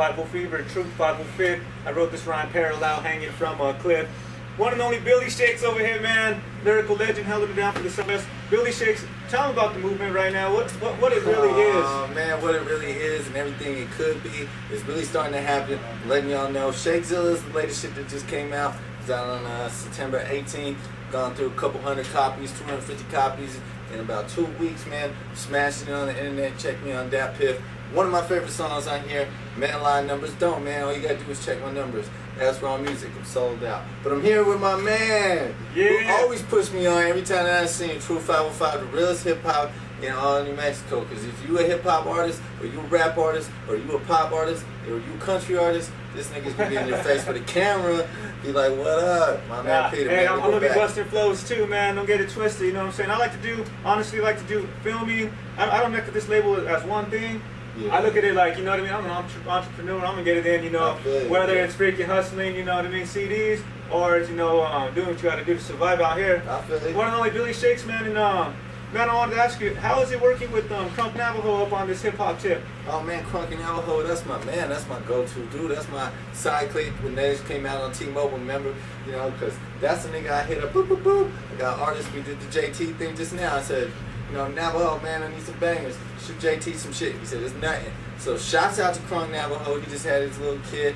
Bible Fever, Truth Bible Fit. I wrote this rhyme parallel hanging from a cliff. One and only Billy Shakes over here, man. Lyrical legend, held it down for the Southwest. Billy Shakes, tell me about the movement right now. What it really is. Oh man, what it really is and everything it could be is really starting to happen. Letting y'all know, Shakezilla is the latest shit that just came out. It's out on September 18th. Gone through a couple hundred copies, 250 copies in about 2 weeks, man. Smashing it on the internet. Check me on DatPiff. One of my favorite songs on here, Man Line Numbers Don't, man. All you gotta do is check my numbers. That's Raw Music. I'm sold out. But I'm here with my man, who always puts me on every time that I sing True 505, the realest hip hop in all New Mexico. Because if you a hip hop artist, or you a rap artist, or you a pop artist, or you a country artist, this nigga's gonna be in your face with a camera. Be like, what up? My man Peter. Hey, man, I'm gonna be busting flows too, man. Don't get it twisted, you know what I'm saying? I like to do, honestly, like to do filming. I don't look at this label as one thing. Yeah. I look at it like, you know what I mean, I'm an entrepreneur, I'm going to get it in, you know, whether it's freaking hustling, you know what I mean, CDs, or it's, you know, doing what you got to do to survive out here. One and only Billy Shakes, man, and man, I wanted to ask you, how is it working with Crunk Navajo up on this hip-hop tip? Oh man, Crunk Navajo, that's my man, that's my go-to dude, that's my side click when they just came out on T-Mobile, remember, you know, because that's the nigga I hit up, boop, boop, boop. I got artists, we did the JT thing just now, I said, you know, Navajo, man, I need some bangers. Shoot JT some shit. He said, it's nothing. So shouts out to Crunk Navajo. He just had his little kid.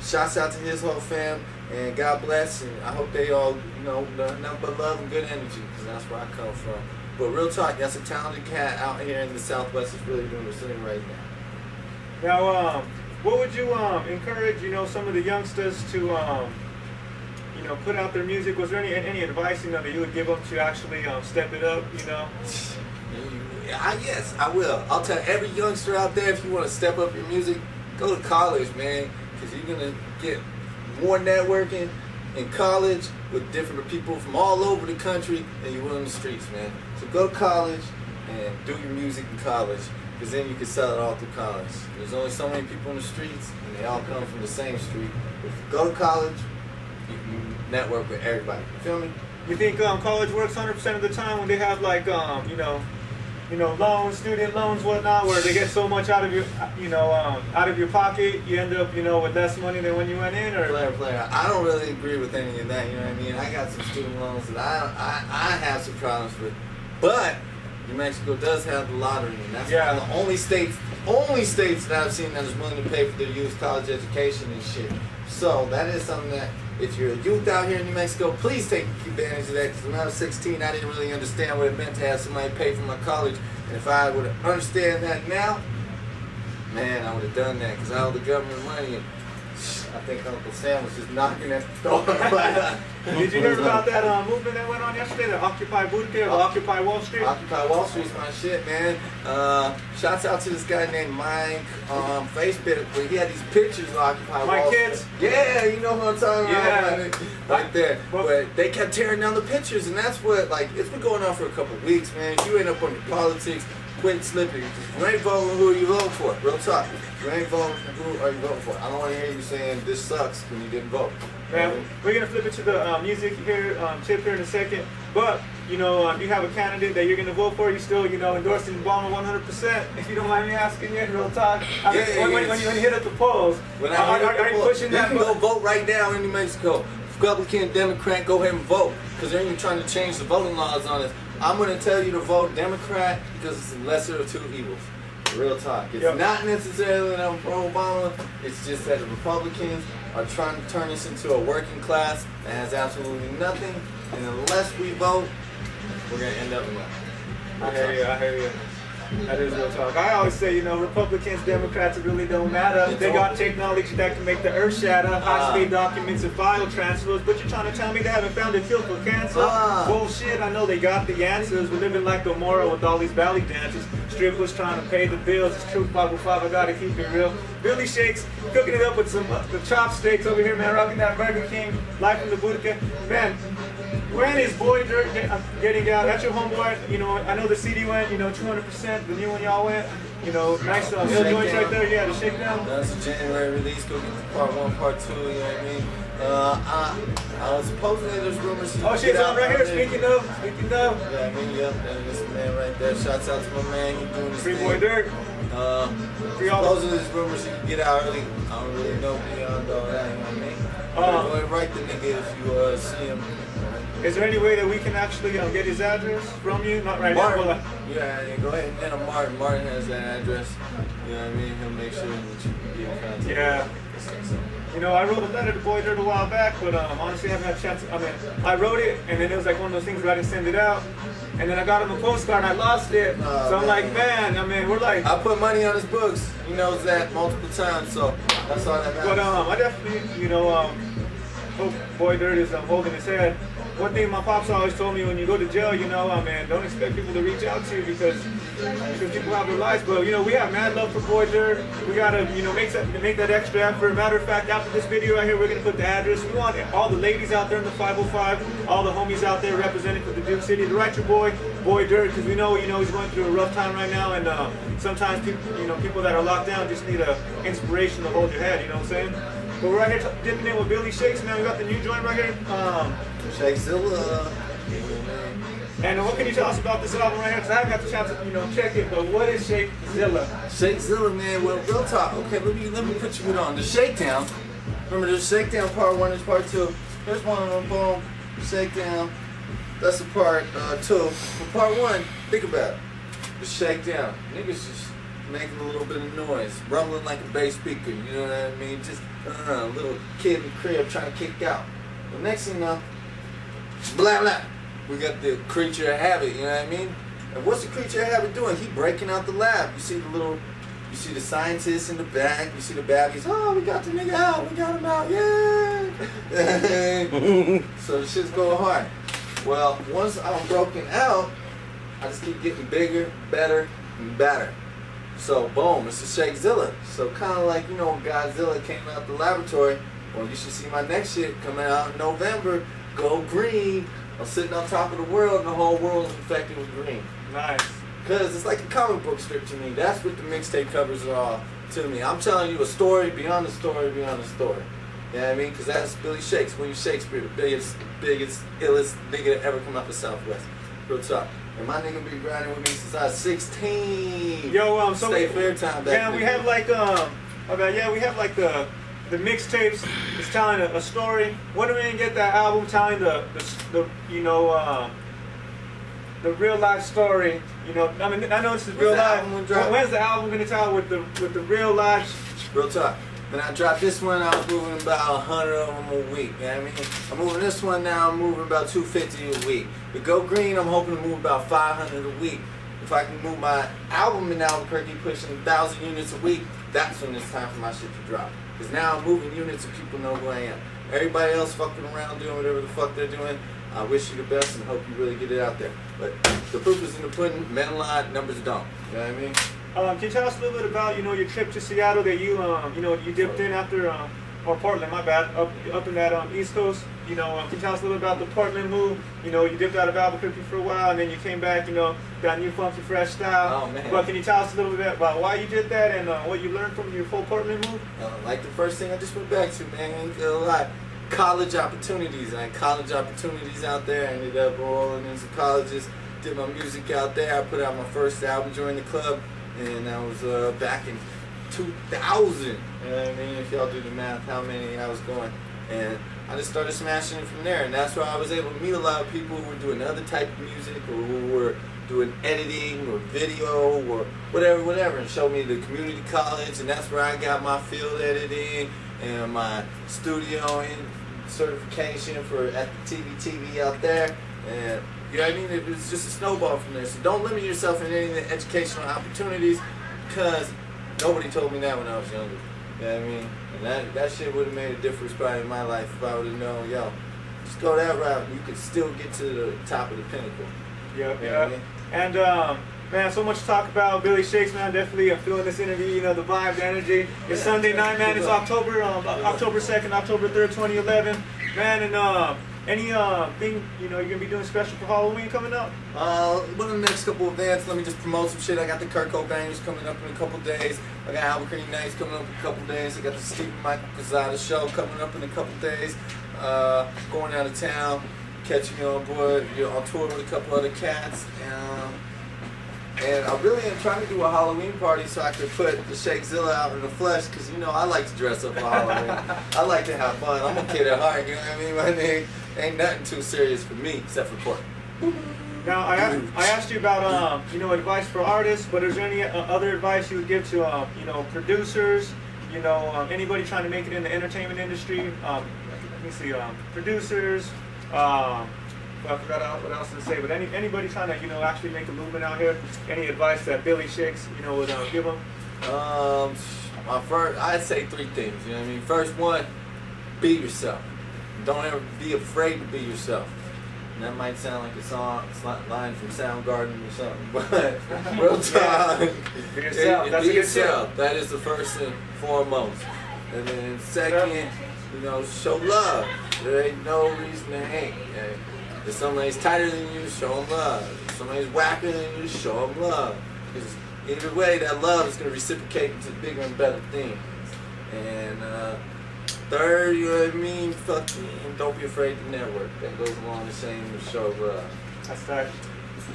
Shouts out to his whole fam. And God bless. And I hope they all, you know, nothing but love and good energy. Because that's where I come from. But real talk, that's a talented cat out here in the Southwest is really doing the thing right now. Now, what would you encourage, you know, some of the youngsters to, you know, put out their music? Was there any advice, you know, that you would give them to actually step it up, you know? Yes, I will. I'll tell every youngster out there, if you want to step up your music, go to college, man, because you're going to get more networking in college with different people from all over the country than you will in the streets, man. So go to college and do your music in college, because then you can sell it all through college. There's only so many people in the streets, and they all come from the same street. If you go to college, you can network with everybody. You feel me? You think college works 100% of the time when they have like you know, loans, student loans, whatnot, where they get so much out of your, you know, out of your pocket, you end up, you know, with less money than when you went in, or? Player. I don't really agree with any of that. You know what I mean? I got some student loans that I have some problems with, but New Mexico does have the lottery, and that's one of the only states that I've seen that is willing to pay for their youth college education and shit. So that is something that, if you're a youth out here in New Mexico, please take advantage of that. Because when I was 16, I didn't really understand what it meant to have somebody pay for my college. And if I would understand that now, man, I would have done that. Because I owe the government money. And I think Uncle Sam was just knocking at the door. Did you hear about that movement that went on yesterday, the Occupy Boudica, or Occupy Wall Street? Occupy Wall Street's my shit, man. Shouts out to this guy named Mike on Facebook, where he had these pictures of Occupy Wall Street. Kids? Yeah, you know what I'm talking about. Right there. But they kept tearing down the pictures, and that's what, like, it's been going on for a couple of weeks, man. You end up on your politics, quit slipping. If you ain't voting, who are you voting for? Real talk. If you ain't voting, who are you voting for? I don't want to hear you saying this sucks when you didn't vote. Man, we're going to flip it to the music here, tip here in a second. But, you know, you have a candidate that you're going to vote for. You still, you know, endorsing Obama 100%. If you don't mind me asking you, real talk. When you hit up the polls, are you pushing that? You can go vote right now in New Mexico. Republican, Democrat, go ahead and vote. Because they're even trying to change the voting laws on us. I'm going to tell you to vote Democrat because it's the lesser of two evils. Real talk. It's not necessarily that I'm pro-Obama. It's just that the Republicans are trying to turn us into a working class that has absolutely nothing. And unless we vote, we're going to end up in that. I hear you. That is real talk. I always say, you know, Republicans, Democrats, it really don't matter. They got technology that can make the earth shatter, high-speed documents and file transfers, but you're trying to tell me they haven't found a cure for cancer? Bullshit, I know they got the answers. We're living like Gomorrah with all these valley dances. Strippers trying to pay the bills. It's Truth 505, I gotta keep it real. Billy Shakes, cooking it up with some the chopsticks over here, man, rocking that Burger King, life in the Boudica. Man, when is Boy getting out? That's your homeboy. You know, I know the CD went, you know, 200%. The new one y'all went. You know, nice hill joints right there. Yeah, the shakedown. That's a January release. Go get the part 1, part 2. You know what I mean? Supposedly there's rumors. Oh, shit's on right here. Speaking of. Yeah, I mean, yeah, this man right there. Shouts out to my man. He's doing his Free thing. Boy Dirt. Supposedly there's rumors you can get out early. I don't really know beyond all that. You know what I mean? Go ahead, write the nigga if you see him. Is there any way that we can actually get his address from you? Not right Martin. now. Yeah, go ahead and enter Martin. Martin has that address. You know what I mean? He'll make sure that you can get in contact. Yeah. You know, I wrote a letter to Boy Dirt a while back, but honestly, I haven't had a chance. I mean, I wrote it, and then it was like one of those things where I didn't send it out. And then I got him a postcard, and I lost it. So I'm like, man, I mean, we're like... I put money on his books. He knows that multiple times, so that's all that matters. But I definitely, you know, hope Boy Dirt is holding his head. One thing my pops always told me, when you go to jail, you know, man, don't expect people to reach out to you because people have their lives. But, you know, we have mad love for Boy Dirt. We got to, you know, make that extra effort. Matter of fact, after this video right here, we're going to put the address. We want all the ladies out there in the 505, all the homies out there representing for the Duke City to write your boy Dirt, because we know, you know, he's going through a rough time right now. And sometimes people that are locked down just need an inspiration to hold your head, you know what I'm saying? But we're right here dipping in with Billy Shakes, man. We got the new joint right here. Shakezilla. And what can you tell us about this album right here? Because I haven't got the chance to, you know, check it. But what is Shakezilla? Shakezilla, man. Well, real talk. Okay, let me put you on the Shakedown. Remember, there's Shakedown part 1, there's part 2. Here's one of them. Boom. Shakedown. That's the part 2. For part 1, think about it. The Shakedown. Niggas just making a little bit of noise, rumbling like a bass speaker. You know what I mean? Just a little kid in the crib trying to kick out. The next thing you know, blah blah. We got the creature of habit. You know what I mean? And what's the creature of habit doing? He breaking out the lab. You see the scientists in the back. You see the babbies. Oh, we got the nigga out. We got him out. Yeah. So the shit's going hard. Well, once I'm broken out, I just keep getting bigger, better, and better. So boom, it's the Shakezilla. So kind of like, you know, when Godzilla came out the laboratory. Well, you should see my next shit coming out in November. Go green. I'm sitting on top of the world, and the whole world is infected with green. Nice. Cause it's like a comic book strip to me. That's what the mixtape covers are all to me. I'm telling you a story beyond the story beyond the story. You know what I mean? Cause that's Billy Shakes, William Shakespeare, the biggest, illest nigga to ever come out the Southwest. Real talk. And my nigga been grinding with me since I was 16. Yo, so State Fair time back yeah, we have like we have like the mixtapes. It's telling a story. When are we gonna get that album telling the you know the real life story? You know, I mean, I know this is real life. When's the album gonna tell with the real life? Real talk. When I dropped this one, I was moving about 100 of them a week. You know what I mean? I'm moving this one now, I'm moving about 250 a week. The Go Green, I'm hoping to move about 500 a week. If I can move my album in Albuquerque pushing 1,000 units a week, that's when it's time for my shit to drop. Because now I'm moving units and people know who I am. Everybody else fucking around doing whatever the fuck they're doing, I wish you the best and hope you really get it out there. But the proof is in the pudding, men lie, numbers don't. You know what I mean? Can you tell us a little bit about, you know, your trip to Seattle that you, you know, you dipped in after, or Portland, my bad, up in that East Coast. You know, can you tell us a little about the Portland move? You know, you dipped out of Albuquerque for a while, and then you came back, you know, got new funky fresh style. Oh, man. But can you tell us a little bit about why you did that and what you learned from your full Portland move? Like the first thing I just went back to, man, I ain't gonna lie. College opportunities. I had college opportunities out there. I ended up rolling into colleges, did my music out there. I put out my first album, joined the club, and that was back in 2000. You know what I mean? If y'all do the math, how many I was going. And I just started smashing it from there. And that's where I was able to meet a lot of people who were doing other type of music, or who were doing editing or video or whatever, and showed me the community college. And that's where I got my field editing and my studio in certification for at the TV out there. And you know what I mean? It was just a snowball from there. So don't limit yourself in any of the educational opportunities, because nobody told me that when I was younger. You know what I mean? And that shit would have made a difference probably in my life if I would have known, yo, just go that route and you could still get to the top of the pinnacle. Yep, you know what I mean? And man, so much to talk about. Billy Shakes, man, definitely feeling this interview, you know, the vibe, the energy. It's Sunday night, man. It's October 2nd, October 3rd, 2011. Man, and Any thing you're gonna be doing special for Halloween coming up? One of the next couple events, let me just promote some shit. I got the Kurt Cobainers coming up in a couple days. I got Albuquerque Nights coming up in a couple days. I got the Stephen Michael Quezada show coming up in a couple days. Going out of town, catching me on board. You're on tour with a couple other cats. And I really am trying to do a Halloween party so I could put the Shakezilla out in the flesh, because I like to dress up for Halloween. I like to have fun. I'm a kid at heart, you know what I mean? My nigga, ain't nothing too serious for me except for pork. Now, I asked you about advice for artists, but is there any other advice you would give to producers, anybody trying to make it in the entertainment industry? Let me see, producers. I forgot what else to say, but anybody trying to actually make a movement out here? Any advice that Billy Shakes would give them? I'd say 3 things. You know what I mean? First one, be yourself. Don't ever be afraid to be yourself. And that might sound like a line from Soundgarden or something, but real talk. Be yourself. That's be yourself. That is the first and foremost. And then second, show love. There ain't no reason to hate. If somebody's tighter than you, show them love. If somebody's whacker than you, show them love. Because either way, that love is going to reciprocate into bigger and better things. And third, you know what I mean? Fucking don't be afraid to network. That goes along the same with show love. That's right.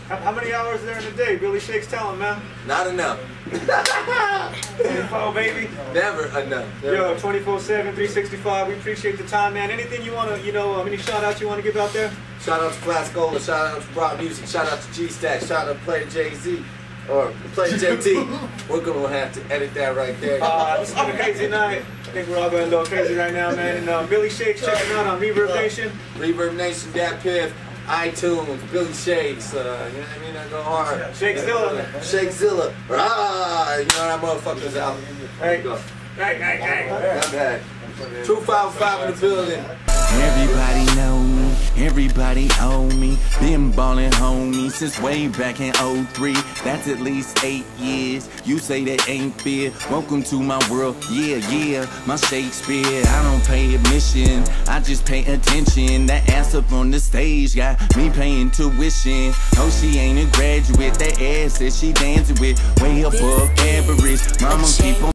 How many hours there in a day? Billy Shakes, tell him, man. Not enough. 24, baby. Never enough. Yo, 24/7, 365. We appreciate the time, man. Anything you want to, any shout outs you want to give out there? Shout out to Class Gola, shout out to Brock Music, shout out to G-Stack, shout out to Player Jay-Z, or Player JT. We're going to have to edit that right there. This has been a crazy night. I think we're all going a little crazy right now, man. And Billy Shakes, check him out on Reverb Nation. Reverb Nation, DatPiff, iTunes, Billy Shakes, you know what I mean? I go hard. Shakezilla. Shakezilla. That motherfucker's out. There you go. Hey. I'm back. True 505 in the building. Everybody know me, everybody owe me. Been ballin' homie since way back in 03. That's at least 8 years. You say that ain't fair. Welcome to my world, yeah, my Shakespeare. I don't pay admission, I just pay attention. That ass up on the stage got me paying tuition. Oh, she ain't a graduate, that ass that she dancing with way above average. Mama keep on